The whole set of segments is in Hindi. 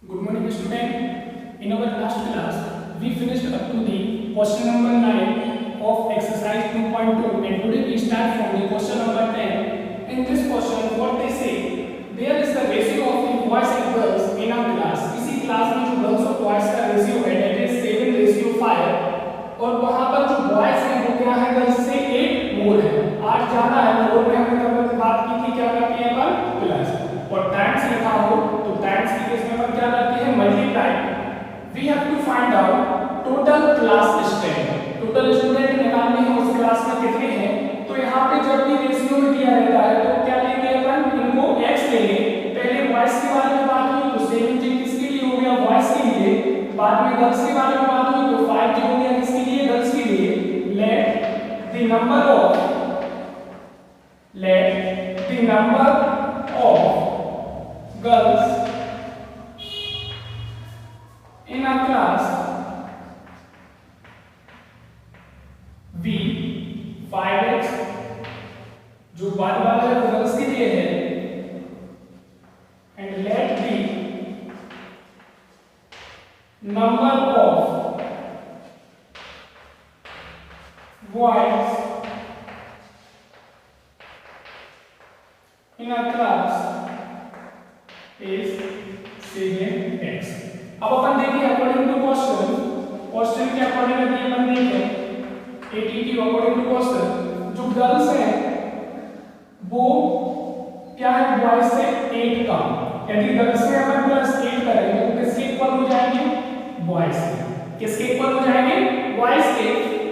Good morning, student. In our last class, we finished up to the question number 9 of exercise 2.2, and today we start from the question number 10. In this question, what they say, there is the ratio of the boys and girls in a class. इसी क्लास में जो गर्ल्स और बॉयज का रेशियो है that is 7:5, और वहाँ पर जो बॉयज हैं वो क्या है गर्ल्स से 8 मोर है। 8 ज्यादा है, मोर में हमने कब बात की थी क्या करती है अपन प्लस, और टाइम्स लिखा हो तो टाइम्स की केस में अपन क्या करते हैं multiply. We have to find out total class strength, total student निकालने हैं उस क्लास में कितने हैं। तो यहाँ पे जब भी रेशियो दिया रहता है तो क्या लेंगे अपन, इनको x लेंगे। पहले बॉयज के बारे में बात हुई तो 7 किसके लिए हो गया, बॉयज के लिए। बाद में गर्ल्स के बारे में बात हुई तो 5 हो गया किसके लिए, गर्ल्स के लिए। Let the number of girls in a class be 5x, जो बाद वाला है वो गर्ल्स के लिए है, and let the number of boys in a class is 7x। अब अपन देखिए अकॉर्डिंग टू क्वेश्चन के अकॉर्डिंग यदि अपन देखें एटीटी अकॉर्डिंग टू क्वेश्चन, जो गर्ल्स हैं वो क्या है बॉयज से 8 कम। यदि गर्ल्स से अपन +8 करेंगे तो किसके इक्वल हो जाएंगे, बॉयज के। किसके इक्वल हो जाएंगे, बॉयज के।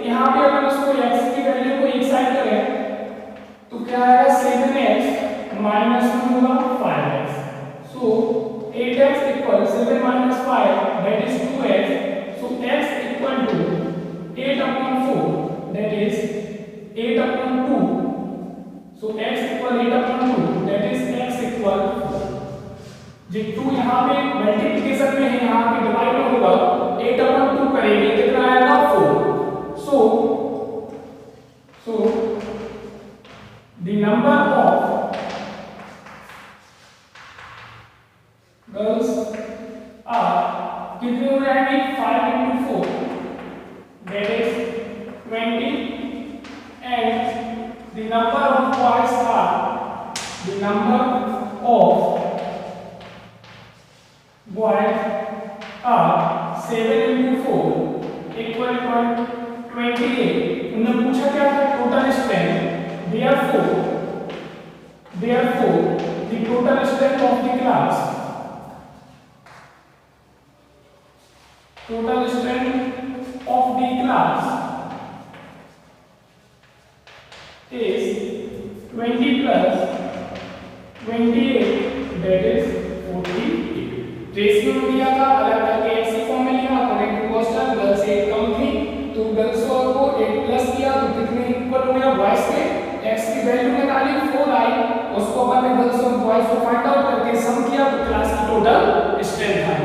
यहाँ पे अगर उसको x की वैल्यू को एक साइड करें तो क्या आएगा 7x -2 होगा 5x। So 8x equals 7 minus 5, that is 2x. So x equal to 8 upon 4, that is 8 upon 2. So x equal 8 upon 2, that is x equal, जो 2 यहाँ पे मल्टीप्लिकेशन में है, यहाँ पे डिवाइड में होगा, 8 upon 2 करेंगे कितना आएगा 4. So the number of girls are कितने हो जाएंगे 5 into 4, that is 20, and the number of boys are 7 into 4 equal to 28। उन्होंने पूछा क्या था total strength, therefore the total strength of the class, total strength of the class is 20 plus 28, that is 48। Ratio दिया था अलग करके x की फॉर्म में लिया, अकॉर्डिंग टू क्वेश्चन गर्ल्स से 8 कम थी तो गर्ल्स को 8 प्लस किया तो कितने इक्वल हो गया, बॉयज के। x की वैल्यू निकाली 4 आई, उसको अपन ने गर्ल्स और बॉयज को फाइंड आउट करके सम किया तो क्लास की total strength I.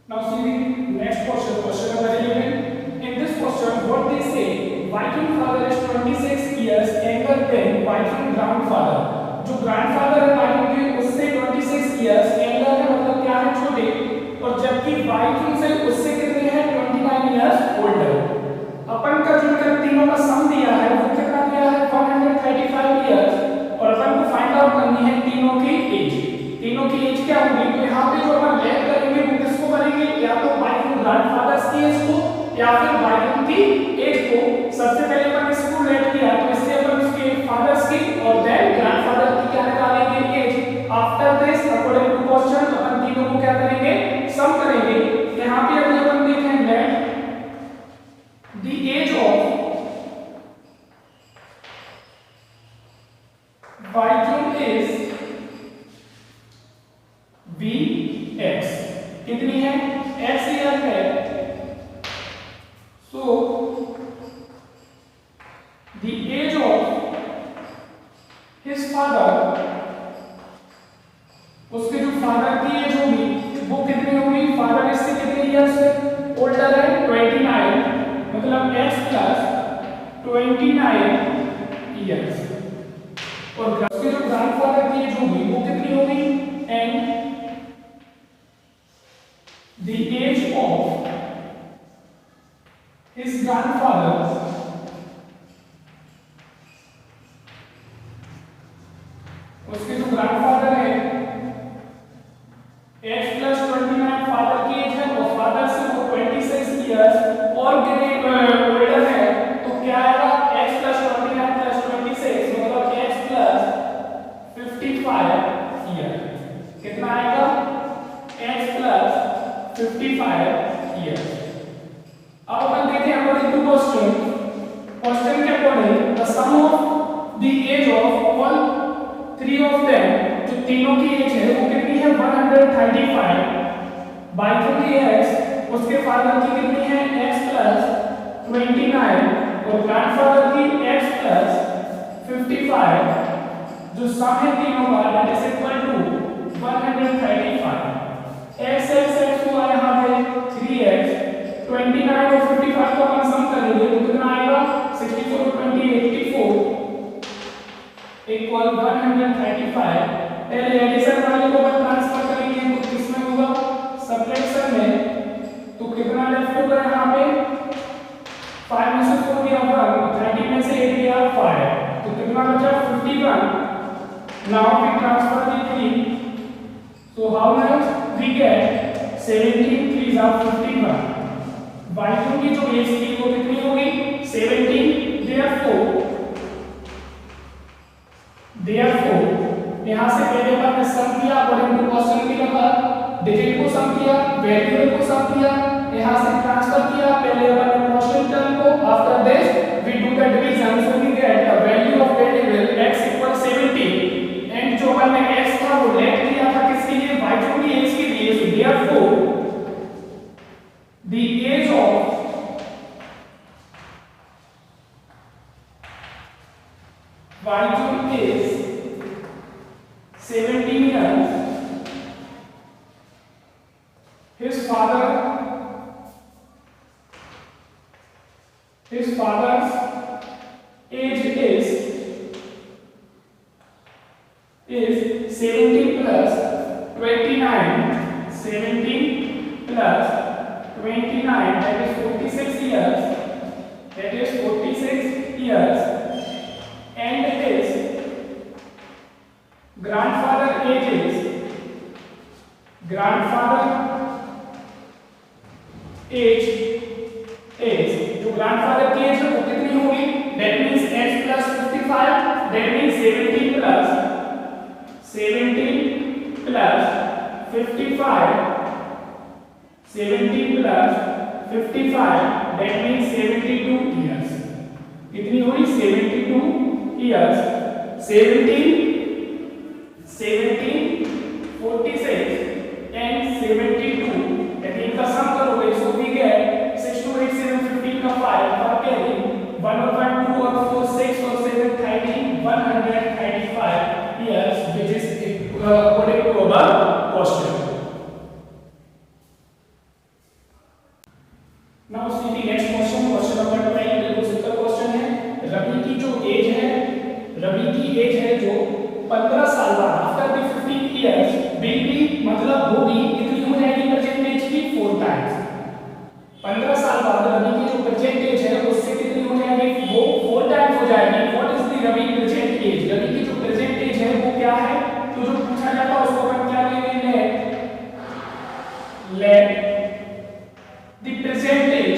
Now see the next question, question number 11. In this question, what they say, Viking father is 26 years younger than Viking grandfather. जो grandfather है Viking के उससे 26 years younger है, मतलब क्या है छोटे, और जबकि Viking से उससे कितने हैं 29 years older। अपन का जो इनका तीनों का सम दिया है वो कितना दिया है 135 years, और अपन को फाइंड आउट करनी है तीनों की एज। तीनों की एज क्या होगी, तो यहाँ पे जो अपन लेट करेंगे वो किसको करेंगे, या तो वाइकिंग ग्रैंडफादर्स की एज को या फिर वाइकिंग की एज को। सबसे पहले अपन इसको लेट किया तो इससे अपन उसके फादर्स की और देन ग्रैंडफादर की क्या निकालेंगे age. After this according to question अपन तीनों को क्या करेंगे, सम करेंगे। यहाँ पे अगर अपन देखें let the age of Viking is Vx, कितनी है x ईयर है। So the age of his father, उसके जो फादर की एज होगी वो कितनी होगी, फादर इससे कितने ईयर से ओल्डर है 29, मतलब x प्लस 29 ईयर्स। और उसके जो ग्रैंडफादर की एज होगी वो कितनी होगी उसके जो ग्रैंडफादर है x plus 29 फादर की एज है और फादर से वो 26 इयर्स और ओल्डर है, तो क्या आएगा x plus 29 plus 26 मतलब x plus 55 ईयर। कितना आएगा x plus 55 ईयर। अब अपन देखें अकॉर्डिंग टू क्वेश्चन के according the sum of the age of all three of them, जो तीनों की एज है वो कितनी है 135 बाय 20x, उसके फादर की कितनी है x plus 29 और ग्रैंडफादर की x plus 55, जो सम है तीनों का that is equal to 135। x हुआ यहाँ पे 3x, 29 और 55 को अपन सम करेंगे तो कितना आएगा 64 और 20 84 इक्वल 135। पहले एडिशन वाले को अपन ट्रांसफर करेंगे तो किसमें होगा सब्ट्रैक्शन में, तो कितना लेफ्ट होगा यहाँ पे 5 में से 4 गया 1, 30 में से 8 गया 5, तो कितना बचा 51। Now we transfer the 3, so how much we get 17 3 are 51। y2 की जो एज थी वो कितनी होगी 17, therefore यहां से पहले बार ने सम किया अकॉर्डिंग टू क्वेश्चन के नंबर, डिजिट को सम किया, वेरिएबल को सम किया, यहां से ट्रांसफर किया पहले अपन ने क्वेश्चन टर्म को, after this we do the division, so we get the value of variable x equal 17 and जो अपन ने x था वो लेट किया था किसके लिए y2 की एज के लिए, सो therefore the age of y2 is 17 years. His father's age is 17 plus 29, 17 plus 29, that is 46 years, and his grandfather age is जो ग्रैंडफादर की एज है वो कितनी होगी, that means x plus 55, that means 17 plus 55, 17 plus 55, that means 72 years। कितनी हुई 72 years। 17, 46 and 72, यदि इनका सम करोगे सो वी गेट 6 2 8 7 15 का 5 पर कैरी 1 और 1 2 और 4 6 और 7 13 135 years, which is according to our question। Now see the next question number 12, बिल्कुल सिंपल क्वेश्चन है। रवि की जो एज है जो 15 साल बाद after the 15 years will be मतलब होगी कितनी हो जाएगी प्रेजेंट एज की 4 टाइम्स। 15 साल बाद रवि की जो प्रेजेंट एज है उससे कितनी हो जाएगी वो 4 टाइम्स हो जाएगी। What is the Ravi present age, Ravi की जो प्रेजेंट एज है वो क्या है, तो जो पूछा जाता है उसको अपन क्या लेंगे let the present age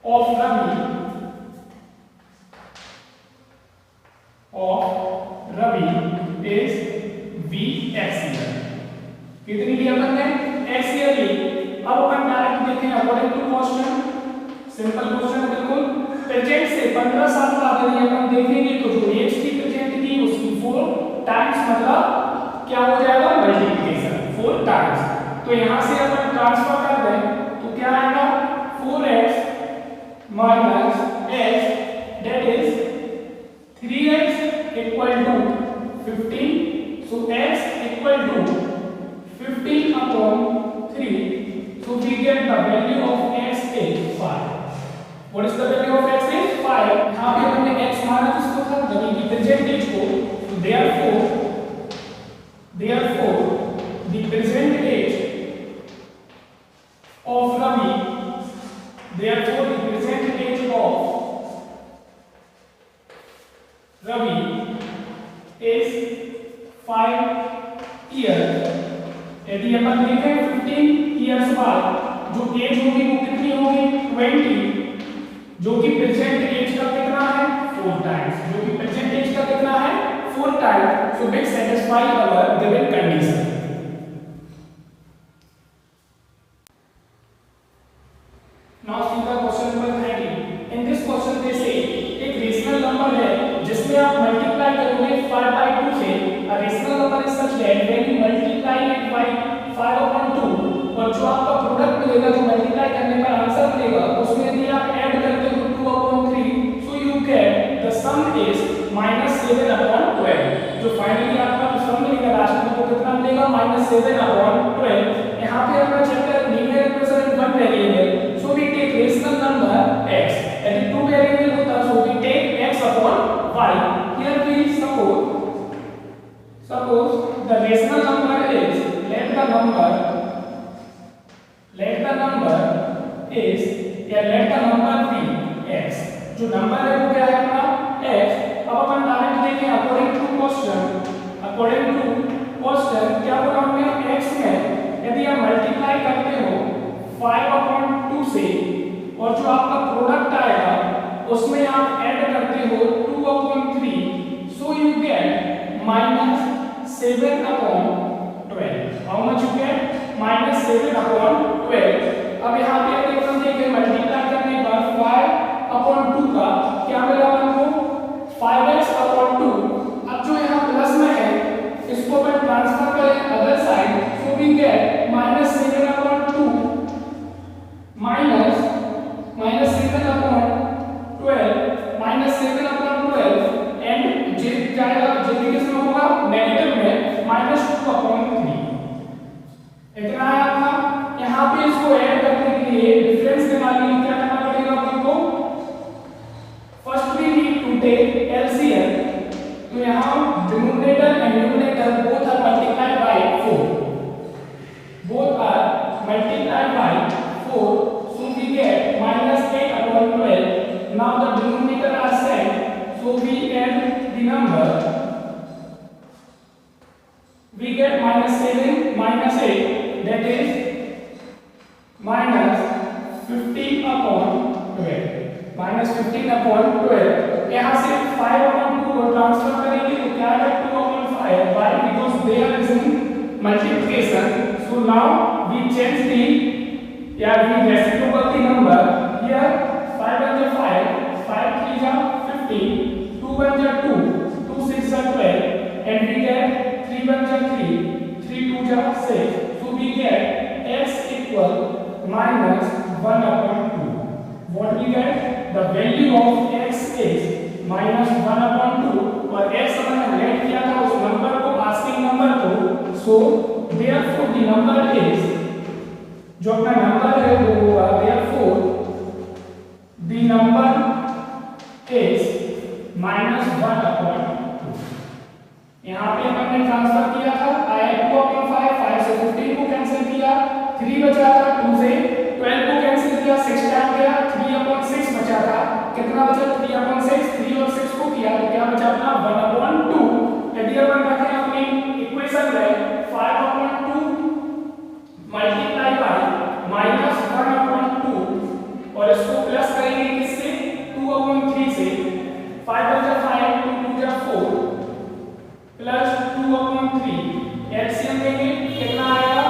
of Ravi is vx year. कितनी ली अपन ने x ईयर ली। अब अपन डायरेक्ट देखें according to question, simple question है बिल्कुल। प्रेजेंट से 15 साल बाद यदि अपन देखेंगे तो जो एज थी प्रेजेंट की उसकी 4 टाइम्स मतलब क्या हो जाएगा मल्टीप्लिकेशन 4 टाइम्स। तो यहां से अपन ट्रांसफर कर दें तो क्या आएगा 4x minus x, that is 3x equal to 15, so x equal to 15 upon 3, so we get the value of x is 5। what is the value of x is 5। यहाँ पे हमने x माना किसको था रवि की प्रेजेंट एज को, so therefore the present age of Ravi, therefore the present age of Ravi is 5 years। यदि अपन देखें 15 years बाद जो एज होगी वो कितनी होगी 20, जो कि प्रेजेंट एज का कितना है 4 टाइम्स, जो कि प्रेजेंट एज का कितना है 4 times. So which satisfy our given condition. Now see the question number 30। In this question they say एक रेशनल नंबर है जिसमें आप मल्टीप्लाई करोगे 5/2 से। A rational number is such that when you multiply it by 5/2 और जो आपका प्रोडक्ट मिलेगा, जो मल्टीप्लाई करने पर आंसर मिलेगा, उसमें यदि आप ऐड करते हो 2/3, so you get the some is -7/12। जो फाइनली आपका सम मिलेगा लास्ट में वो कितना मिलेगा -7/12। यहां पे अपना chapter linear equation in one variable, so we take rational number x। यदि टू वेरिएबल होता so we take x/y। Here we suppose the rational number is let the number be x। जो नंबर है वो क्या है अपना x। अब अपन डायरेक्ट देखें अकॉर्डिंग टू क्वेश्चन क्या बोला हमने x में यदि आप मल्टीप्लाई करते हो 5/2 से और जो आपका प्रोडक्ट आएगा उसमें आप ऐड करते हो 2/3, so you get -7/12। How much you get -7/12। अब यहाँ पे यदि अपन देखें मल्टीप्लाई करने पर 5/2 का क्या मिला हमको 5x/2। अब जो यहाँ प्लस में है इसको अपन ट्रांसफर करें other side, so we get -7/2 -7/12 and जे जाएगा जे किसमें होगा नेगेटिव में -2/3। इतना है आपका। यहाँ पे इसको ऐड करने के लिए डिफरेंस निकालने के लिए क्या करना पड़ेगा अपन को, first we need to take LCM. तो यहाँ denominator and numerator both are multiplied by 4, so we get -8/12। now the denominator are same, so we add the number, we get -7 -8, that is -15/12। यहाँ से 5/2 को ट्रांसफर करेंगे तो क्या आएगा 2/5। why? because they are in multiplication, so now we change the we reciprocal the number here। 5 1 is 5, 5 3 is 15, 2 1 is 2, 2 6 is 12, and we get 3 1 is 3, 3 2 is 6, so we get x equal -1/2। what we get? the value of x is -1/2 और x अपन ने लेट किया था उस नंबर को, आस्किंग नंबर को, so therefore the number is, जो अपना नंबर है वो होगा therefore the number is -1/2। यहाँ पे अपन ने ट्रांसफर किया था, आया 2/5, 5 से 15 को कैंसिल किया, 3 बचा था, 2 से 12 को कैंसिल किया, 6 टाइम गया, 3/6 बचा था। कितना बचा 3/6, 3 और 6 को किया तो क्या बचा अपना 1/2। यदि अपन रखें अपनी इक्वेशन में 5/2 मल्टीप्लाई बाय -1/2 और इसको प्लस करेंगे किससे 2/3 से। 5 बचा 5, 2 2 जा 4 प्लस 2/3 एलसीएम लेंगे कितना आएगा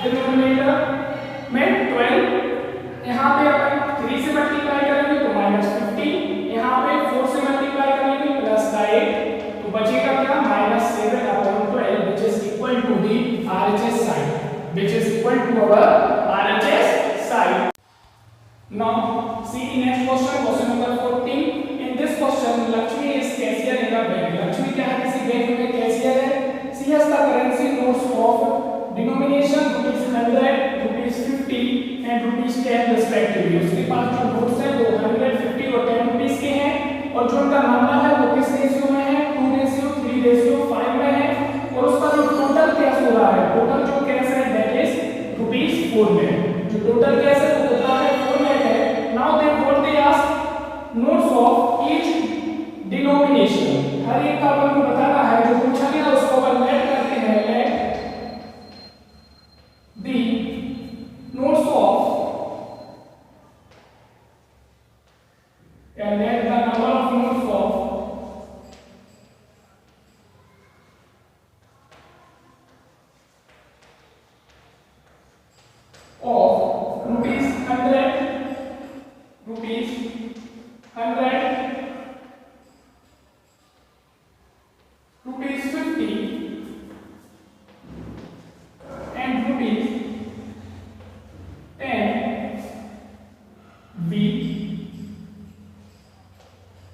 डिनोमिनेटर में 12। यहाँ पे अपन 3 से मल्टीप्लाई करेंगे तो -15, यहाँ पे 4 से मल्टीप्लाई करेंगे प्लस का 8, तो बचेगा क्या -7/12 which is equal to the RHS side, which is equal to our RHS side। now see the next question number 14। in this question Lakshmi is cashier in a bank। Lakshmi क्या है किसी बैंक में कैशियर है। she has the currency notes of denomination ₹100, ₹50 and ₹10 respectively। उसके पास जो नोट्स हैं वो 100, 50 और 10 रुपीस के हैं और जो उनका नंबर है वो किस रेशियो में है 2:3:5 में है और उसका जो टोटल कैश हो रहा है, टोटल जो कैश है दैट इज ₹4 में। जो टोटल कैश है वो कितना है 4 में है। Now they what they ask notes of each denomination, हर एक का अपन को बताना है जो of rupees 100, rupees 100, rupees 50 and rupees 10 B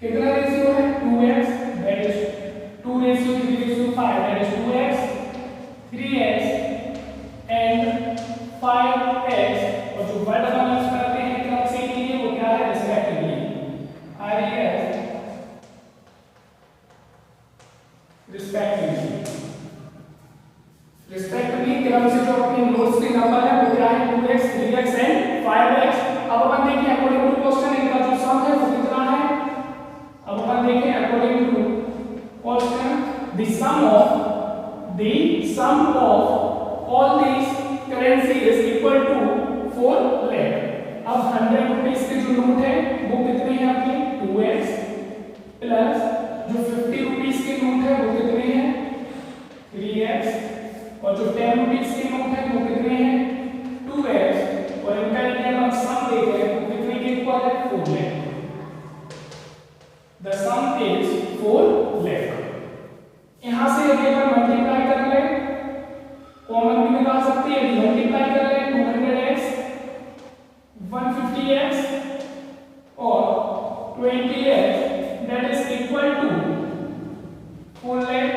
कितना रेशियो है 2x, that is 2:3:5, that is 2x, 3x and 5x, और जो वर्ड हम यूज करते हैं क्रम से के लिए वो क्या है रिस्पेक्टिवली रिस्पेक्टिवली क्रम से जो अपने नोट्स के नंबर है वो क्या है 2x, 3x एंड 5x। अब अपन देखिए अकॉर्डिंग टू क्वेश्चन इनका जो सम है वो कितना है। अब अपन देखें according to question the sum of all these currency is equal to 4 lakh। अब 100 रुपीस के जो नोट है वो कितने हैं आपके 2x प्लस जो 50 रुपीस के नोट है वो कितने हैं 3x और जो 10 रुपीस के नोट है वो कितने हैं 2x और इनका यदि हम सम देखें तो कितने के इक्वल है 4 lakh। The sum is 4 lakh। यहां से यदि अपन मल्टीप्लाई कर ले कॉमन भी निकाल सकते हैं। यदि मल्टीप्लाई कर ले 200x 150x और 20x that is equal to 4 lakh।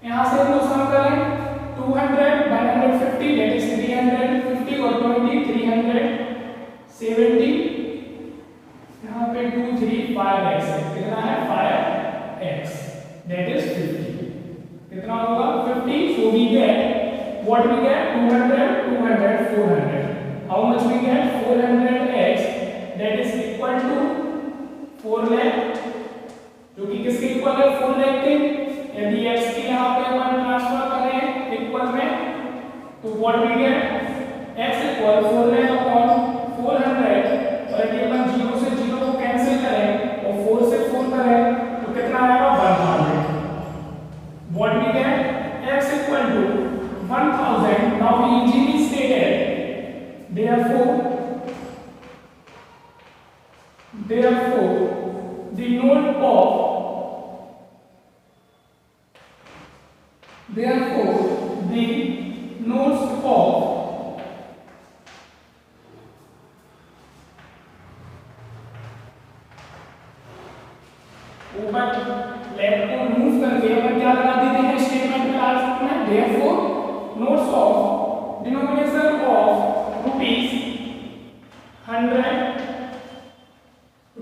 यहां से हम सम करें 200 150 that is 350 और 20 370 यहाँ पे 2 3 5x कितना है 5x that is 50 कितना होगा 50। so we get what we get 200 200 400। how much we get 400x that is equal to 4 lakh जो कि किसके इक्वल है 4 lakh के। यदि x के यहाँ पे अपन ट्रांसफर करें इक्वल में तो what we get x equal 4 lakh upon 400 और यदि अपन 0 से 0 को कैंसिल करें और 4 से 4 करें तो कितना आएगा 1000। what we get x equal to 1000। now we easily stated therefore the note of the notes of ऊपर लेफ्ट को मूव करके अपन क्या लगा देते हैं स्टेटमेंट में लास्ट में therefore notes of denomination of rupees 100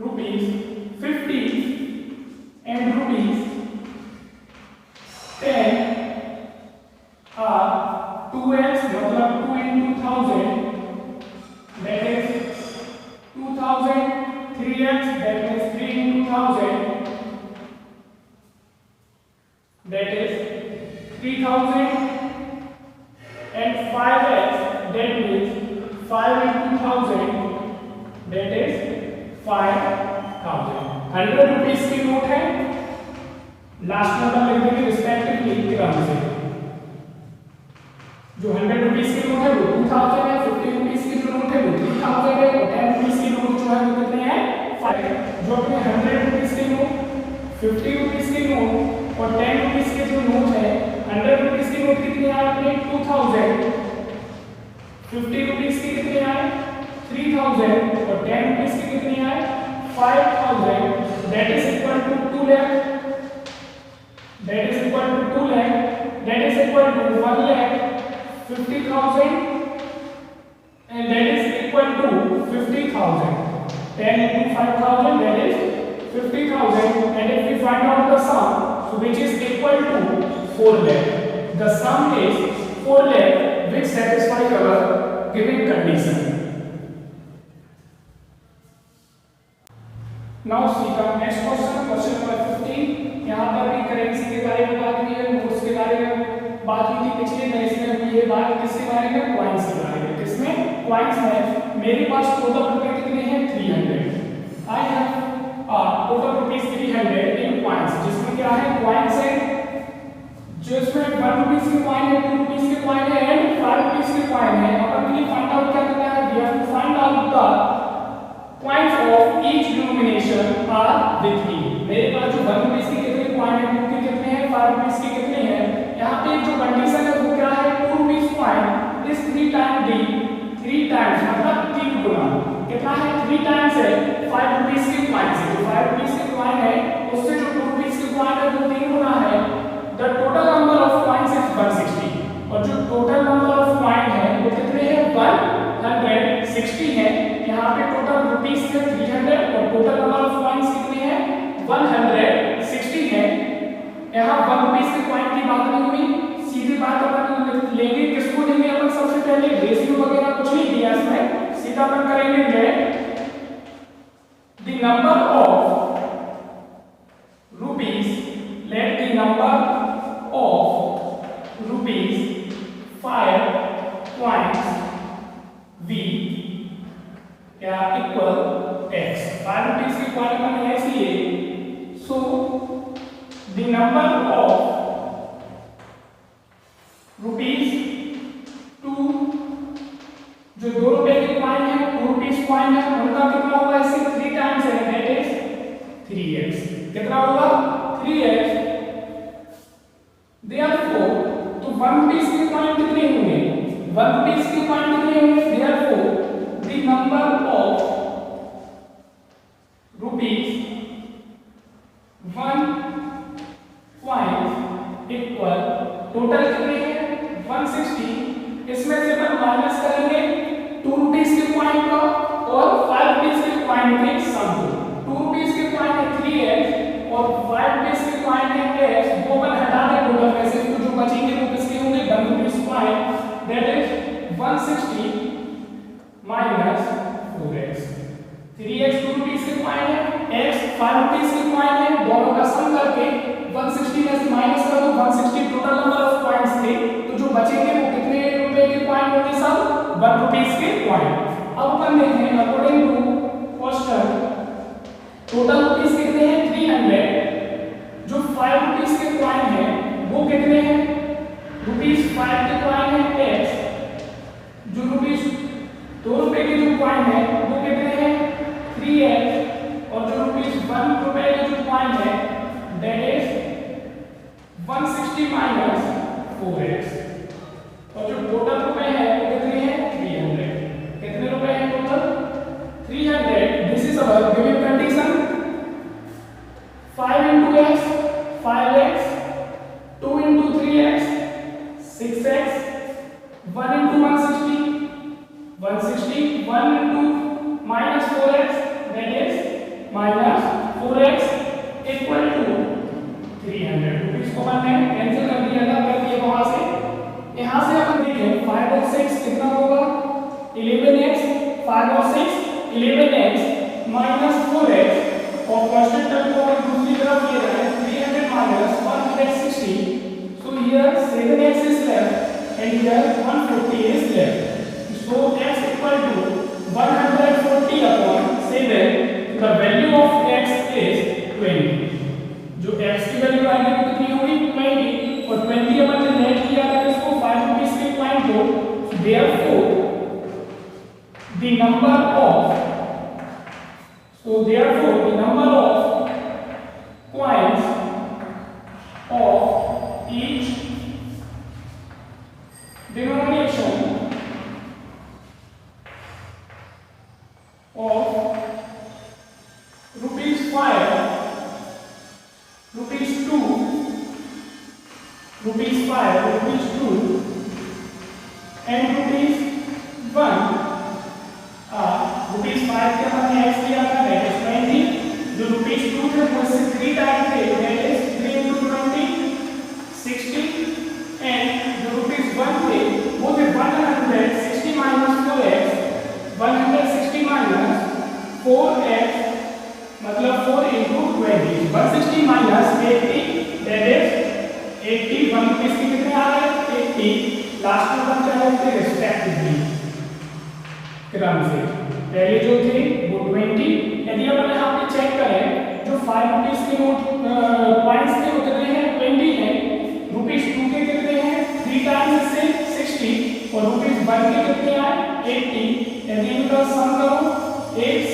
rupees 50 and rupees 10 are 2x मतलब 2 into 1000 that is 2000 3x that is 3 into 1000 that is 3000 and 5x that means 5 into 1000 that is 5000। 100 rupees की नोट है लास्ट नंबर लिख देंगे रिस्पेक्टिवली क्रम से। जो 100 रुपीस की नोट है वो 2000 है 50 रुपीस की जो नोट है वो 3000 है और 10 रुपीस की नोट जो है वो कितने हैं 5। जो अपने 100 रुपीस की नोट 50 रुपीस की नोट और 10 रुपीस के जो नोट है 100 रुपीस की नोट कितनी आए अपने 2000 50 रुपीस की कितनी आए 3000 और 10 रुपीस की कितनी आए 5000 that is equal to 2 lakh that is equal to 2 lakh that is equal to 1 lakh 50,000 and that is equal to 50,000 10 into 5,000 that is 50,000 and if we find out the sum so which is equal to 4 lakh the sum is 4 lakh which satisfies our given condition। Now see the next question number 15। यहाँ पर भी करेंसी के बारे में बात हुई है नोट्स के बारे में बात हुई थी पिछले में इसमें भी ये बात किसके बारे में कॉइन्स के बारे में। किसमें कॉइन्स में मेरे पास टोटल रुपए कितने हैं 300। I have total rupees 300 in coins जिसमें क्या है कॉइन्स है जो इसमें 1 रुपीस के कॉइन है, 2 रुपीस के कॉइन है एंड 5 रुपीस के कॉइन है। अपन के लिए फाइंड आउट क्या करना है, we have to find out the coins of each denomination are with ई। मेरे पास जो 1 रुपीस के कितने कॉइन है, 2 के कितने हैं, 5 रुपीस के कितने हैं। यहाँ पे जो कंडीशन है वो क्या है, 2 rupees coin is 3 times D, 3 times मतलब 3 गुना कितना है, 3 टाइम्स है 5 रुपीस के कॉइन से। जो 5 रुपीस के कॉइन है उससे जो 2 रुपीस के कॉइन है वो 3 गुना है। The total number of coins is 160 और जो टोटल नंबर ऑफ कॉइन है वो कितने हैं, 160 है। यहाँ पे टोटल रुपीस थे 300 और टोटल नंबर ऑफ कॉइन्स कितने हैं, 160 है। यहाँ 1 रुपीस के कॉइन की बात नहीं हुई, सीधी बात अपन लेंगे किसको लेंगे, अपन सबसे पहले रेशियो वगैरह कुछ नहीं दिया इसमें, सीधा अपन करेंगे let the number of rupees, let the number of rupees 5 coins v या इक्वल x। 5 रुपीस के कॉइन का x लिए, so the number of rupees 2, जो 2 रुपए के कॉइन है, 2 रुपीस कॉइन है, उनका कितना होगा, इससे 3 टाइम्स है, दैट इज 3x। कितना होगा, 3x। Therefore, तो 1 रुपीस के कॉइन कितने होंगे, 1 रुपीस के कॉइन कितने होंगे, therefore the number of rupees 1 coins equal total कितने हैं, 160। इसमें से अपन माइनस करेंगे 2 रुपीस के कॉइन का और 5 रुपीस के कॉइन के सम को। 2 रुपीस के कॉइन है 3x और 5 रुपीस के कॉइन है x, वो अपन हटा दें टोटल में से, तो जो बचेंगे वो किसके होंगे, 1 rupees coin, that is 160 minus 4x। 3x 2 rupees के कॉइन है, x 5 रुपीस के कॉइन है, दोनों का सम करके 160 में से माइनस कर दो, 160 टोटल नंबर ऑफ कॉइन्स थे, तो जो बचेंगे वो कितने रुपए के कॉइन होंगे, सब 1 रुपीस के कॉइन। अब अपन देखें according to question total rupees कितने हैं, 300। जो 5 रुपीस के कॉइन है वो कितने हैं, रुपीस 5 के कॉइन है x, जो रुपीस 2 रुपए के जो कॉइन है वो कितने हैं, 3x, और जो रुपीस 1 रुपए के जो कॉइन है दैट इज 160 माइनस 4x, और जो टोटल रुपए है वो कितने हैं, 300। कितने रुपए हैं total, 300। This is our given condition. 5 into x 5x, 2 into 3x 6x, 1 into 160 160, 1 into minus 4x that is minus 4x equal to 300 rupees को हमने कैंसिल कर दिया, अलग कर दिया वहां से। यहां से अपन देखें 5 और 6 कितना होगा, 11x, 5 और 6 11x minus 4x, और कांस्टेंट टर्म को अगर दूसरी तरफ ले रहे हैं 300 minus 160, so here 7x is left and here 140 is left, so x equal to 140 upon 7, the value of x is 20। जो x की वैल्यू आएगी वो कितनी होगी, 20, और 20 अपन ने नेट किया था इसको 5 रुपीस के कॉइन को, therefore the number of coins of each denomination of rupees 5, rupees 2, rupees 5, rupees 2 and rupees 1 rupees 5 के हमने x लिया था दैट इज 20, जो रुपीस 2 थे वो से 3 टाइम थे दैट इज 3 into 20 60, एंड जो रुपीस 1 थे वो थे 160 minus 4x, 160 minus 4x मतलब 4 into 20, 160 minus 80 that is 80। 1 rupees के कितने आ गए, 80, लास्ट में बन जाएंगे रिस्पेक्टिवली क्रम से, पहले जो थे वो 20। यदि अपन यहाँ पे चेक करें जो 5 रुपीस के नोट कॉइन्स थे वो कितने हैं, 20 हैं, रुपीस 2 का सम करो 8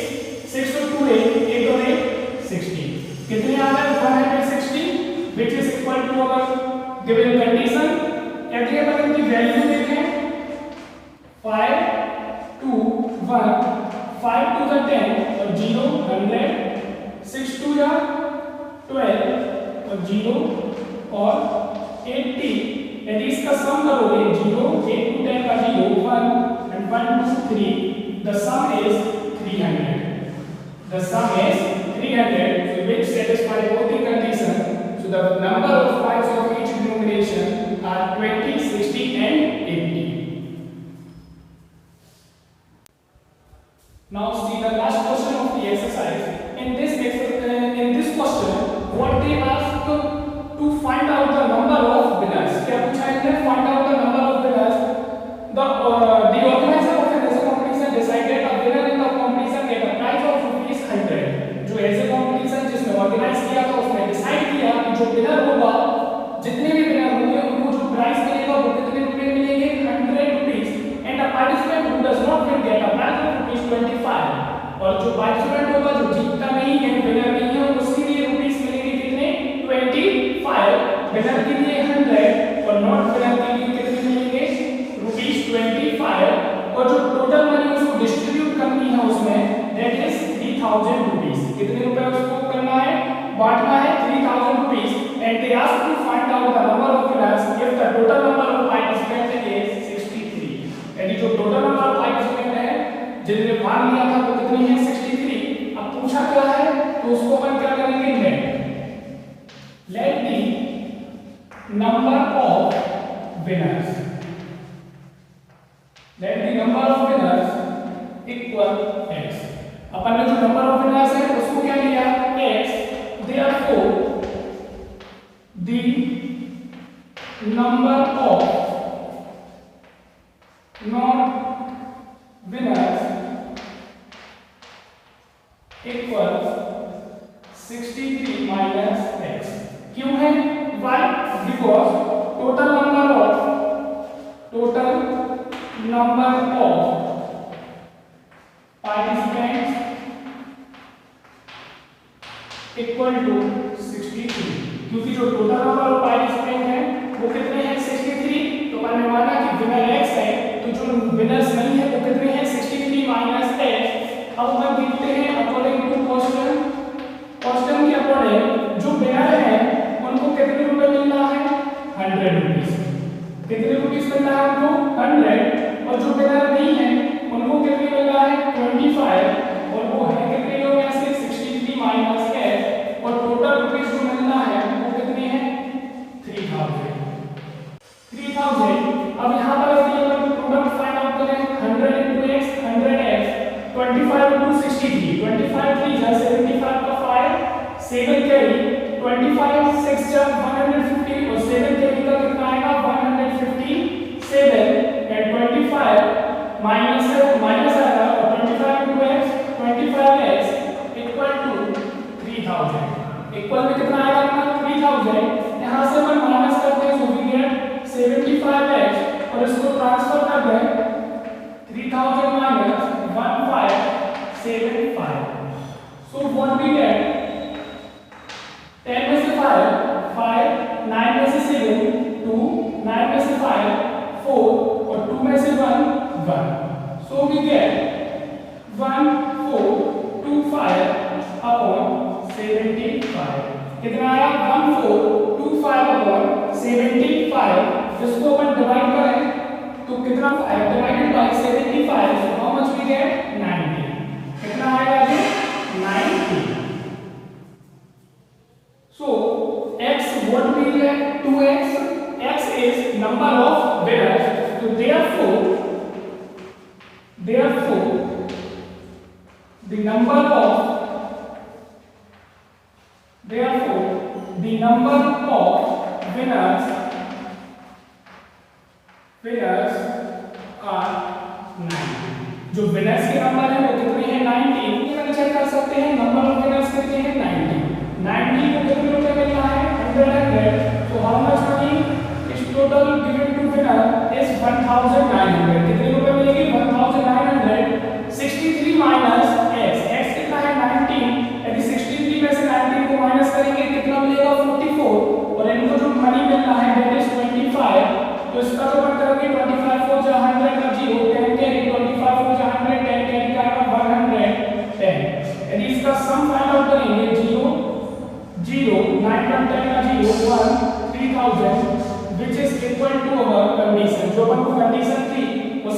6 और 2 8 और 8 16 कितने आ रहा है 160 which is equal to our given condition यदि अपन इनकी वैल्यू देखें 5 2 1 5 to the 10 और 0 100 6 to the 12 और 0 और 80 यदि इसका सम करोगे 0 8 to 10 का 0 1 and 1 to 3 the sum is 300 the sum is 300 so which satisfy both the condition so the number of pies of each denomination are 20 60 and 80 now see the last question of the exercise in this question what they ask to find out the number of winners क्या पूछा है find out the number of winners the organizer of an essay competition decided a winner in the competition at a price of ₹100 जो ऐसे competition जिसने ऑर्गेनाइज किया था उसने डिसाइड किया कि जो विनर होगा जितने भी विनर होंगे उनको जो प्राइस मिलेगा वो कितने रुपए मिलेंगे ₹100 and a participant who does not win get a prize of ₹25 और जो पार्टिसिपेंट होगा जो जीतता नहीं है विनर नहीं है उसके लिए रुपीस मिलेंगे कितने 25 विनर के लिए 100 और नॉट विनर के लिए कितने मिलेंगे ₹25 और जो टोटल मनी उसको डिस्ट्रीब्यूट करनी है उसमें दैट इज ₹3000 कितने रुपए उसको करना है बांटना है ₹3000 and they ask to find out the number of winners if the total number of participants is 63 यानी जो टोटल नंबर ऑफ पार्टिसिपेंट है जिन्होंने भाग लिया था वो कितनी है 63 अब पूछा क्या है तो उसको अपन क्या करेंगे let the number of winners equal x अपन ने जो नंबर ऑफ विनर्स है उसको क्या लिया x therefore the number of non winners equal 63 minus x क्यों है why because total number of participants equal to 63 क्योंकि जो टोटल नंबर ऑफ पार्टिसिपेंट है वो कितने हैं 63 तो मैंने माना कि विनर x है तो जो विनर्स नहीं है वो कितने हैं 63 माइनस x अब हम देखते हैं अकॉर्डिंग टू क्वेश्चन के अकॉर्डिंग जो विनर है उनको कितने रुपए मिल रहा है 100 रुपीस कितने रुपीस मिल रहा है उनको 100 और जो विनर नहीं है उनको कितने मिल रहा है 25 और वो है कितने लोग ऐसे 63 माइनस x और टोटल रुपीस जो मिलना है वो कितने हैं 3000 अब यहाँ पर यदि अपन टोटल फाइंड आउट करें 100 into x 100x 25 into 63 25 3 75 का 5 7 कैरी 25 6 जब 150 और 7 कैरी का कितना आएगा 157 and 25 माइनस आएगा और 25 into x 25x equal to 3000 equal में कितना आएगा अपना 3000 यहां से अपन माइनस करते हैं सो वी गेट 75x और इसको ट्रांसफर कर दें 3000 minus 1575 so what we get 10 में से 5 9 में से 7 2 9 में से 5 4 और 2 में से 1 so we get 1425 upon 75 कितना आया 1425 upon 75 इसको अपन डिवाइड करें तो कितना divided by 75 so how much we get 90 कितना आएगा ये 90 so x what we get 2x x is number of winners so therefore the number of winners are 90 जो winners के नंबर है वो कितने हैं 90 ये हम चेक कर सकते हैं नंबर ऑफ winners कितने हैं 90 को कितने रुपए मिलना है 100 so how much money is total given to winner is 1900 कितने रुपए मिलेंगे 1900 60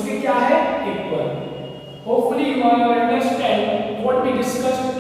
उसके क्या है equal. Hopefully you all understand what we discussed